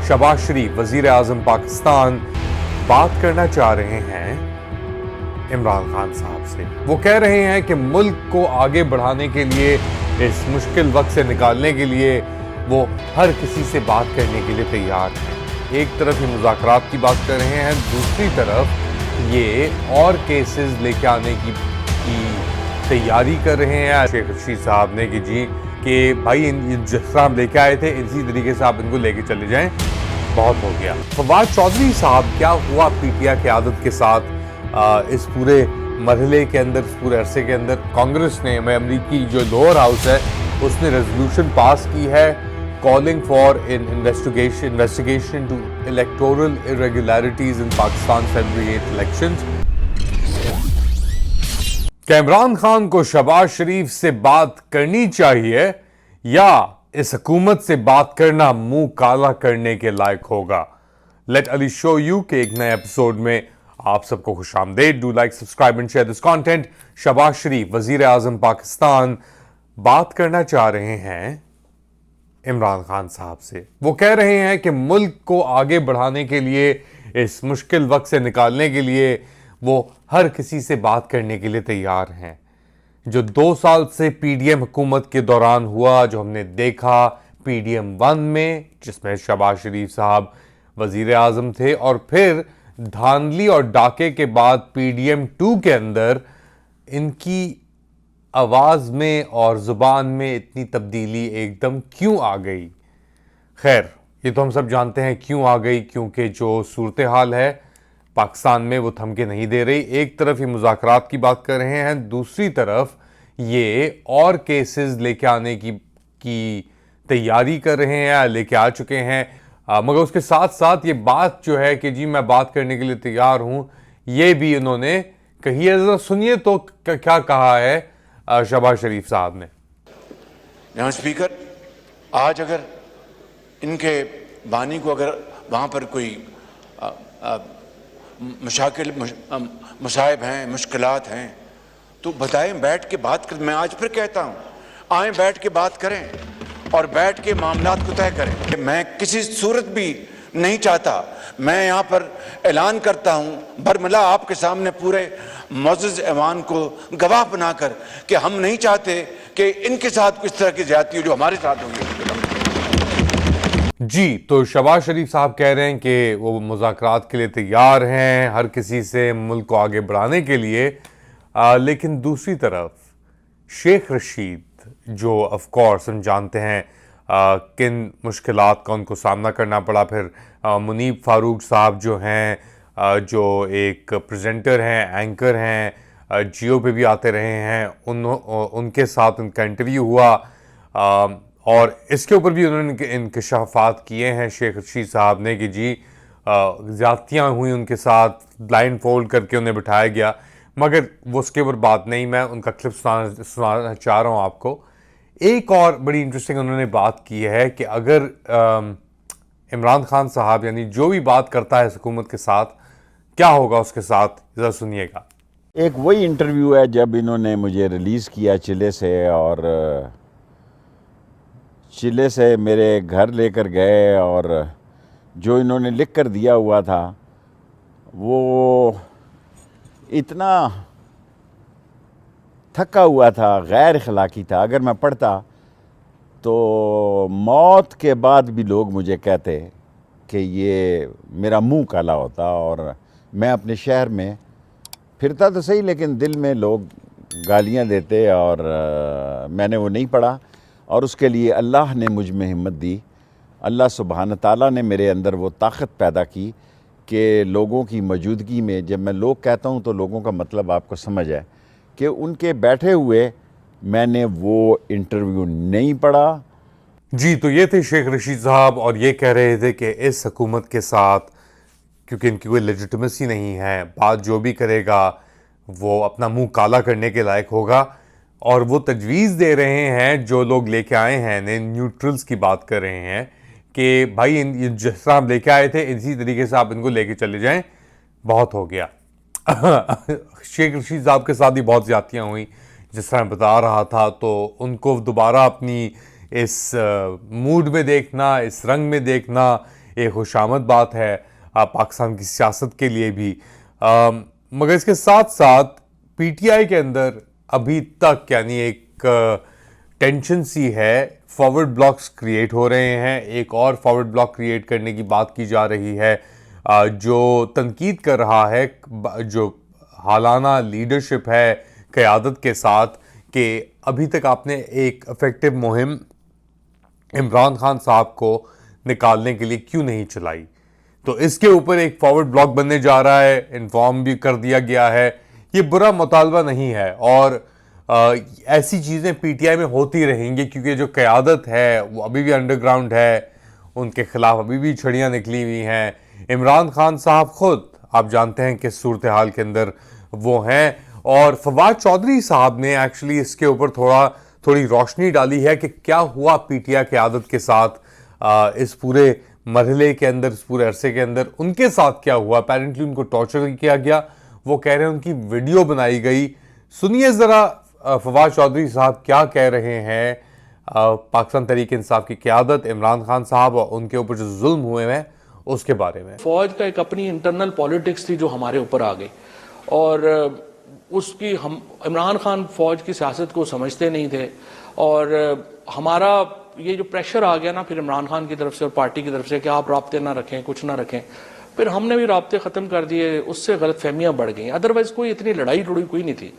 शहबाज शरीफ वजीर आजम पाकिस्तान बात करना चाह रहे हैं इमरान खान साहब से। वो कह रहे हैं कि मुल्क को आगे बढ़ाने के लिए, इस मुश्किल वक्त से निकालने के लिए वो हर किसी से बात करने के लिए तैयार हैं। एक तरफ ये मुज़ाकरात की बात कर रहे हैं, दूसरी तरफ ये और केसेस लेके आने की तैयारी कर रहे हैं शेख रशीद साहब ने कि भाई जिस तरह हम लेके आए थे इसी तरीके से आप इनको लेके चले जाएं, बहुत हो गया। फवाद चौधरी साहब, क्या हुआ पीटीआई क़यादत के साथ इस पूरे मरहले के अंदर, इस पूरे अरसे के अंदर? कांग्रेस ने, अमरीकी जो लोअर हाउस है, उसने रेजोल्यूशन पास की है calling for in investigation to electoral irregularities in Pakistan February 8 elections. क्या इमरान खान को शहबाज शरीफ से बात करनी चाहिए या इस हुकूमत से बात करना मुंह काला करने के लायक होगा? लेट अली शो यू के एक नए एपिसोड में आप सबको खुशामदीद। Do like, subscribe and share this content. Shehbaz Sharif वजीर आजम पाकिस्तान बात करना चाह रहे हैं इमरान खान साहब से। वो कह रहे हैं कि मुल्क को आगे बढ़ाने के लिए, इस मुश्किल वक्त से निकालने के लिए वो हर किसी से बात करने के लिए तैयार हैं। जो 2 साल से पीडीएम हुकूमत के दौरान हुआ, जो हमने देखा पीडीएम 1 में, जिसमें शहबाज शरीफ साहब वजीर आजम थे, और फिर धांधली और डाके के बाद पीडीएम 2 के अंदर इनकी आवाज़ में और ज़ुबान में इतनी तब्दीली एकदम क्यों आ गई? खैर, ये तो हम सब जानते हैं क्यों आ गई, क्योंकि जो सूरत हाल है पाकिस्तान में वो थम के नहीं दे रही। एक तरफ ये मुज़ाकरात की बात कर रहे हैं, दूसरी तरफ ये और केसेस लेके आने की तैयारी कर रहे हैं, लेके आ चुके हैं। मगर उसके साथ साथ ये बात जो है कि जी मैं बात करने के लिए तैयार हूँ, ये भी इन्होंने कही है। ज़रा सुनिए तो क्या कहा है शहबाज शरीफ साहब ने। जनाब स्पीकर, आज अगर इनके बानी को अगर वहाँ पर कोई मसाइब हैं, मुश्किलात हैं, तो बताएं, बैठ के बात करें। मैं आज फिर कहता हूँ, आएँ बैठ के बात करें और बैठ के मामलात को तय करें। मैं किसी सूरत भी नहीं चाहता, मैं यहाँ पर ऐलान करता हूँ बरमला आपके सामने पूरे मुअज़्ज़ज़ ऐवान को गवाह बनाकर कि हम नहीं चाहते कि इनके साथ किस तरह की ज़्यादती हो जो हमारे साथ होंगी। जी, तो शहबाज शरीफ साहब कह रहे हैं कि वो मुज़ाकरात के लिए तैयार हैं हर किसी से मुल्क को आगे बढ़ाने के लिए। लेकिन दूसरी तरफ शेख रशीद, जो ऑफ कोर्स हम जानते हैं किन मुश्किलात का उनको सामना करना पड़ा। फिर मुनीब फारूक साहब जो हैं, जो एक प्रेजेंटर हैं, एंकर हैं, जियो पे भी आते रहे हैं, उनके साथ उनका इंटरव्यू हुआ और इसके ऊपर भी उन्होंने इंकशाफात किए हैं शेख रशीद साहब ने कि जी ज़्यादतियाँ हुई उनके साथ, ब्लाइंड फोल्ड करके उन्हें बिठाया गया। मगर वो उसके ऊपर बात नहीं, मैं उनका क्लिप सुनाना चाह रहा हूँ आपको। एक और बड़ी इंटरेस्टिंग उन्होंने बात की है कि अगर इमरान खान साहब यानी जो भी बात करता है इस हुकूमत के साथ, क्या होगा उसके साथ, ज़रा सुनिएगा। एक वही इंटरव्यू है जब इन्होंने मुझे रिलीज़ किया चिले से, और चिले से मेरे घर लेकर गए, और जो इन्होंने लिख कर दिया हुआ था वो इतना थका हुआ था, गैर अखलाकी था। अगर मैं पढ़ता तो मौत के बाद भी लोग मुझे कहते कि ये मेरा मुंह काला होता, और मैं अपने शहर में फिरता तो सही लेकिन दिल में लोग गालियां देते, और मैंने वो नहीं पढ़ा। और उसके लिए अल्लाह ने मुझ में हिम्मत दी, अल्लाह सुब्हान ताला ने मेरे अंदर वो ताकत पैदा की कि लोगों की मौजूदगी में, जब मैं लोग कहता हूँ तो लोगों का मतलब आपको समझ है कि उनके बैठे हुए मैंने वो इंटरव्यू नहीं पढ़ा। जी, तो ये थे शेख रशीद साहब, और ये कह रहे थे कि इस हुकूमत के साथ, क्योंकि इनकी कोई लेजिटिमेसी नहीं है, बात जो भी करेगा वो अपना मुंह काला करने के लायक होगा। और वो तजवीज़ दे रहे हैं, जो लोग लेके आए हैं, न्यूट्रल्स की बात कर रहे हैं कि भाई जिस तरह हम लेके आए थे इसी तरीके से आप इनको लेके चले जाएं, बहुत हो गया। शेख रशीद साहब के साथ ही बहुत ज़्यादतियाँ हुई, जिस तरह बता रहा था, तो उनको दोबारा अपनी इस मूड में देखना, इस रंग में देखना, ایک خوش آمد بات ہے پاکستان کی سیاست کے لیے بھی. مگر اس کے ساتھ ساتھ پی ٹی آئی کے اندر ابھی تک یعنی ایک ٹینشن سی ہے, فارورڈ بلاکس کریٹ ہو رہے ہیں. ایک اور فارورڈ بلاک کریٹ کرنے کی بات کی جا رہی ہے جو تنقید کر رہا ہے جو حالانہ لیڈرشپ ہے قیادت کے ساتھ کہ ابھی تک آپ نے ایک افیکٹو مہم عمران خان صاحب کو نکالنے کے لیے کیوں نہیں چلائی. تو اس کے اوپر ایک فارورڈ بلاک بننے جا رہا ہے, انفارم بھی کر دیا گیا ہے. یہ برا مطالبہ نہیں ہے اور ایسی چیزیں پی ٹی آئی میں ہوتی رہیں گی کیونکہ جو قیادت ہے وہ ابھی بھی انڈر گراؤنڈ ہے, ان کے خلاف ابھی بھی چھڑیاں نکلی ہوئی ہیں. عمران خان صاحب خود آپ جانتے ہیں کہ صورتحال کے اندر وہ ہیں, اور فواد چودھری صاحب نے ایکچولی اس کے اوپر تھوڑی روشنی ڈالی ہے کہ کیا ہوا پی ٹی آئی قیادت کے ساتھ اس پورے مرحلے کے اندر, اس پورے عرصے کے اندر ان کے ساتھ کیا ہوا. اپیرنٹلی ان کو ٹارچر کیا گیا, وہ کہہ رہے ہیں ان کی ویڈیو بنائی گئی. سنیے ذرا فواد چودھری صاحب کیا کہہ رہے ہیں پاکستان تحریک انصاف کی قیادت, عمران خان صاحب اور ان کے اوپر جو ظلم ہوئے ہیں اس کے بارے میں. فوج کا ایک اپنی انٹرنل پالیٹکس تھی جو ہمارے اوپر آ گئی, اور اس کی ہم عمران خان فوج کی سیاست کو سمجھتے نہیں تھے, اور ہمارا یہ جو پریشر آ گیا نا پھر عمران خان کی طرف سے اور پارٹی کی طرف سے کہ آپ رابطے نہ رکھیں, کچھ نہ رکھیں, پھر ہم نے بھی رابطے ختم کر دیے. اس سے غلط فہمیاں بڑھ گئیں, ادروائز کوئی اتنی لڑائی کوئی نہیں تھی.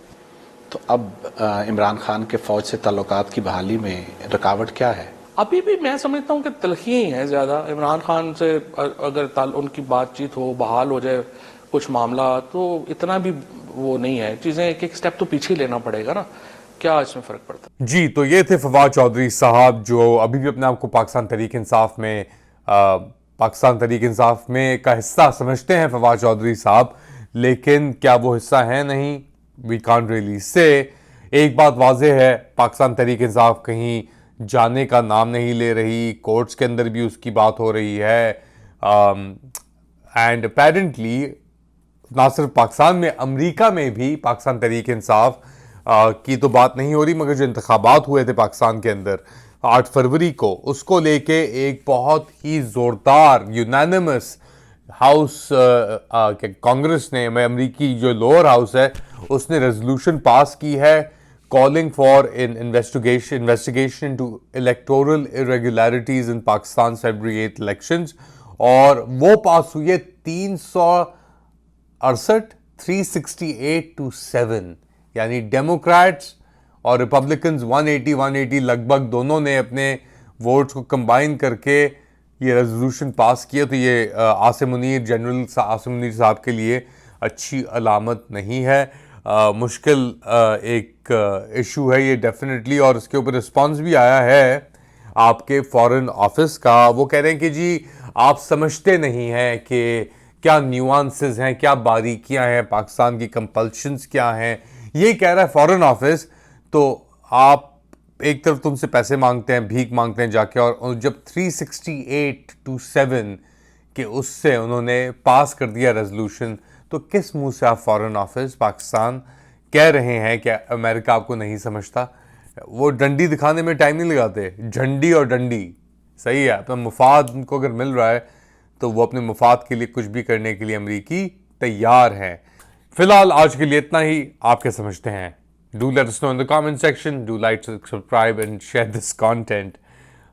تو اب عمران خان کے فوج سے تعلقات کی بحالی میں رکاوٹ کیا ہے؟ ابھی بھی میں سمجھتا ہوں کہ تلخیاں ہی ہیں زیادہ. عمران خان سے اگر ان کی بات چیت ہو, بحال ہو جائے کچھ معاملہ, تو اتنا بھی وہ نہیں ہے. چیزیں ایک سٹیپ تو پیچھے لینا پڑے گا نا, کیا اس میں فرق پڑتا ہے. جی تو یہ تھے فواد چودھری صاحب جو ابھی بھی اپنے آپ کو پاکستان تحریک انصاف میں کا حصہ سمجھتے ہیں فواد چودھری صاحب, لیکن کیا وہ حصہ ہیں نہیں, وی کانٹ ریئلی سے. ایک بات واضح ہے, پاکستان تحریک انصاف کہیں جانے کا نام نہیں لے رہی, کورٹس کے اندر بھی اس کی بات ہو رہی ہے, اینڈ اپیرنٹلی نہ صرف پاکستان میں, امریکہ میں بھی پاکستان تحریک انصاف کی تو بات نہیں ہو رہی, مگر جو انتخابات ہوئے تھے پاکستان کے اندر 8 فروری کو, اس کو لے کے ایک بہت ہی زوردار یونانیمس ہاؤس کانگریس نے, امریکی جو لوور ہاؤس ہے اس نے ریزولوشن پاس کی ہے calling for an investigation into electoral irregularities in Pakistan's February 8 elections, اور وہ پاس ہوئی ہے 368 to 7, یعنی ڈیموکریٹس اور ریپبلکنز 180 لگ بھگ دونوں نے اپنے ووٹس کو کمبائن کر کے یہ ریزولوشن پاس کیا. تو یہ جنرل عاصم منیر صاحب کے لیے اچھی علامت نہیں ہے, مشکل ایک ایشو ہے یہ ڈیفینیٹلی. اور اس کے اوپر رسپانس بھی آیا ہے آپ کے فارن آفس کا, وہ کہہ رہے ہیں کہ جی آپ سمجھتے نہیں ہیں کہ کیا نیوانسز ہیں, کیا باریکیاں ہیں, پاکستان کی کمپلشنز کیا ہیں, یہ کہہ رہا ہے فارن آفس. تو آپ ایک طرف تم سے پیسے مانگتے ہیں, بھیک مانگتے ہیں جا کے, اور جب 368 to 7 کہ اس سے انہوں نے پاس کر دیا ریزولوشن, تو کس منہ سے آپ فارن آفس پاکستان کہہ رہے ہیں کہ امریکہ آپ کو نہیں سمجھتا. وہ ڈنڈی دکھانے میں ٹائم نہیں لگاتے, جھنڈی اور ڈنڈی, صحیح ہے. اپنا مفاد ان کو اگر مل رہا ہے تو وہ اپنے مفاد کے لیے کچھ بھی کرنے کے لیے امریکی تیار ہیں. فی الحال آج کے لیے اتنا ہی. آپ کیا سمجھتے ہیں؟ Do let us know in the comment section. Do like, subscribe and share this content.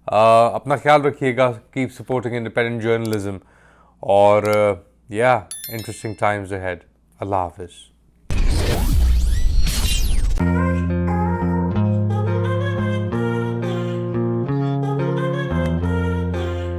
اپنا خیال رکھیے گا. Keep supporting independent journalism. اور yeah, interesting times ahead. اللہ حافظ.